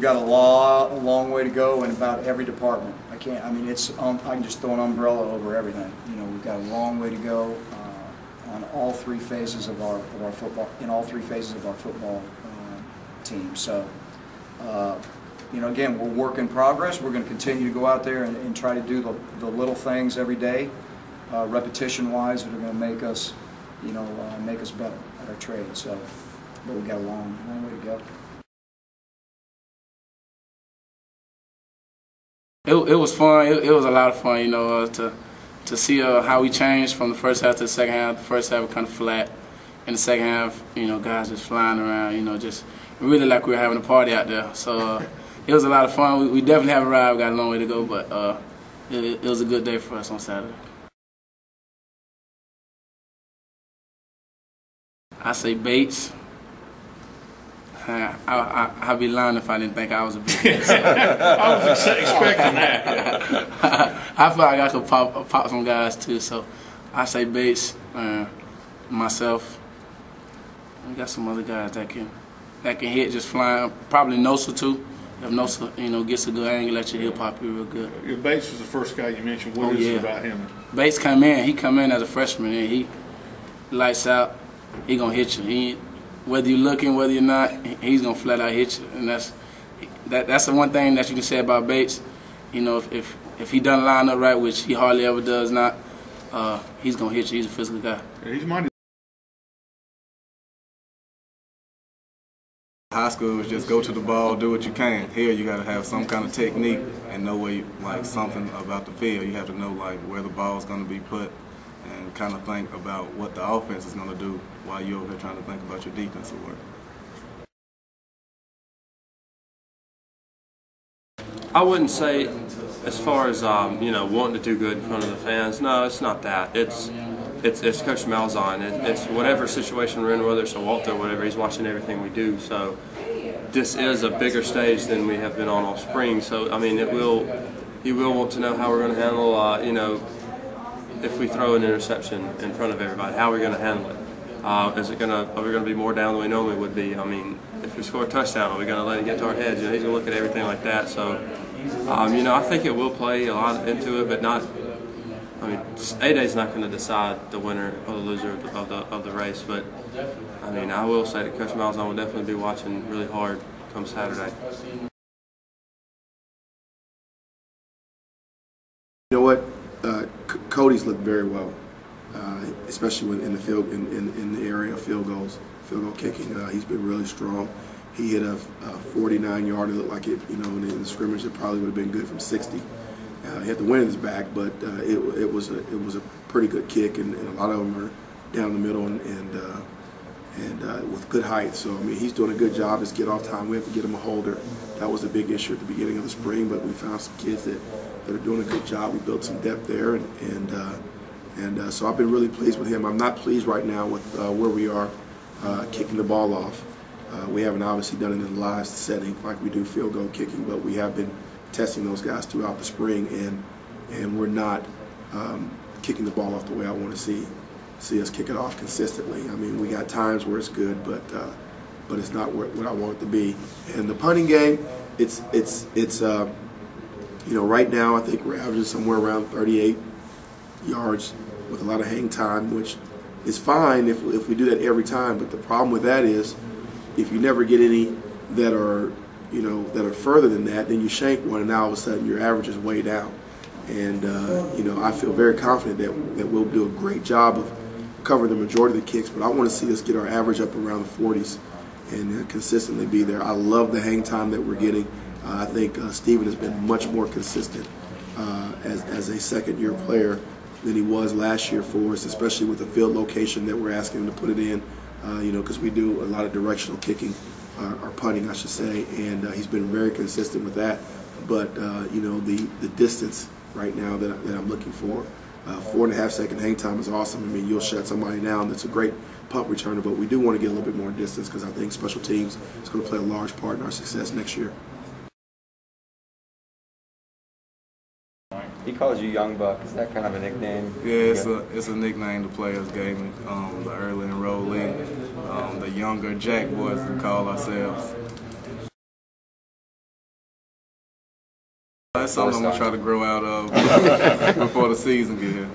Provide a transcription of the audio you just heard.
got a long way to go in about every department. I mean, I can just throw an umbrella over everything. You know, we've got a long way to go on all three phases of our football, in all three phases of our football team. So, you know, again, we're work in progress. We're going to continue to go out there and try to do the little things every day, repetition-wise, that are going to make us, you know, make us better at our trade. So, but we've got a long way to go. It was fun. It was a lot of fun, you know, to see how we changed from the first half to the second half. The first half was kind of flat. In the second half, you know, guys just flying around, you know, just really like we were having a party out there. So it was a lot of fun. We definitely have arrived. We got a long way to go, but it was a good day for us on Saturday. I say Bates. I'd be lying if I didn't think I was a Bates. I was expecting that. I feel like I could pop some guys too, so I say Bates, myself. We got some other guys that can hit just flying. Probably Nosa too. If Nosa, you know, gets a good angle at you, he'll pop you real good. Your Bates was the first guy you mentioned. What is it about him? Bates come in. He come in as a freshman, and he lights out. He gonna hit you. Whether you're looking, whether you're not, he's gonna flat out hit you, and that's the one thing that you can say about Bates. You know, if he doesn't line up right, which he hardly ever does not, he's gonna hit you. He's a physical guy. Yeah, he's mighty. High school is just go to the ball, do what you can. Here you got to have some kind of technique and know where like something about the field. You have to know like where the ball is going to be put and kind of think about what the offense is going to do while you're over here trying to think about your defensive work. I wouldn't say as far as you know, wanting to do good in front of the fans. No, it's not that. It's Coach Malzahn. It's whatever situation we're in, whether it's a Walter or whatever. He's watching everything we do. So this is a bigger stage than we have been on all spring. So I mean, he will want to know how we're going to handle. You know, if we throw an interception in front of everybody, how are we going to handle it? Are we going to be more down than we normally would be? I mean, if we score a touchdown, are we going to let it get to our heads? You know, he's going to look at everything like that. So, you know, I think it will play a lot into it, but not. I mean, A-Day's not going to decide the winner or the loser of the race, but I mean, I will say that Coach Malzahn will definitely be watching really hard come Saturday. You know what? Cody's looked very well, especially when in the area of field goal kicking. He's been really strong. He hit a 49-yarder. Looked like it, you know, in the scrimmage, it probably would have been good from 60. He had the wind in his back, but it was a pretty good kick, and a lot of them are down the middle and with good height. So I mean, he's doing a good job. His get off time, we have to get him a holder. That was a big issue at the beginning of the spring, but we found some kids that are doing a good job. We built some depth there, and so I've been really pleased with him. I'm not pleased right now with where we are kicking the ball off. We haven't obviously done it in a live setting like we do field goal kicking, but we have been testing those guys throughout the spring, and we're not kicking the ball off the way I want to see us kick it off consistently. I mean, we got times where it's good, but it's not what I want it to be. And the punting game, it's you know, right now I think we're averaging somewhere around 38 yards with a lot of hang time, which is fine if we do that every time. But the problem with that is if you never get any that are, you know, that are further than that, then you shank one, and now all of a sudden your average is way down. And you know, I feel very confident that we'll do a great job of covering the majority of the kicks, but I want to see us get our average up around the 40s and consistently be there. I love the hang time that we're getting. I think Steven has been much more consistent as a second-year player than he was last year for us, especially with the field location that we're asking him to put it in. You know, because we do a lot of directional kicking, or punting, I should say, and he's been very consistent with that. But you know, the distance right now that I'm looking for, 4.5-second hang time is awesome. I mean, you'll shut somebody down. That's a great punt returner, but we do want to get a little bit more distance because I think special teams is going to play a large part in our success next year. He calls you Young Buck. Is that kind of a nickname? Yeah, it's a nickname the players gave me. The early enrollee, the younger Jack boys we call ourselves. That's something I'm gonna try to grow out of before the season get here.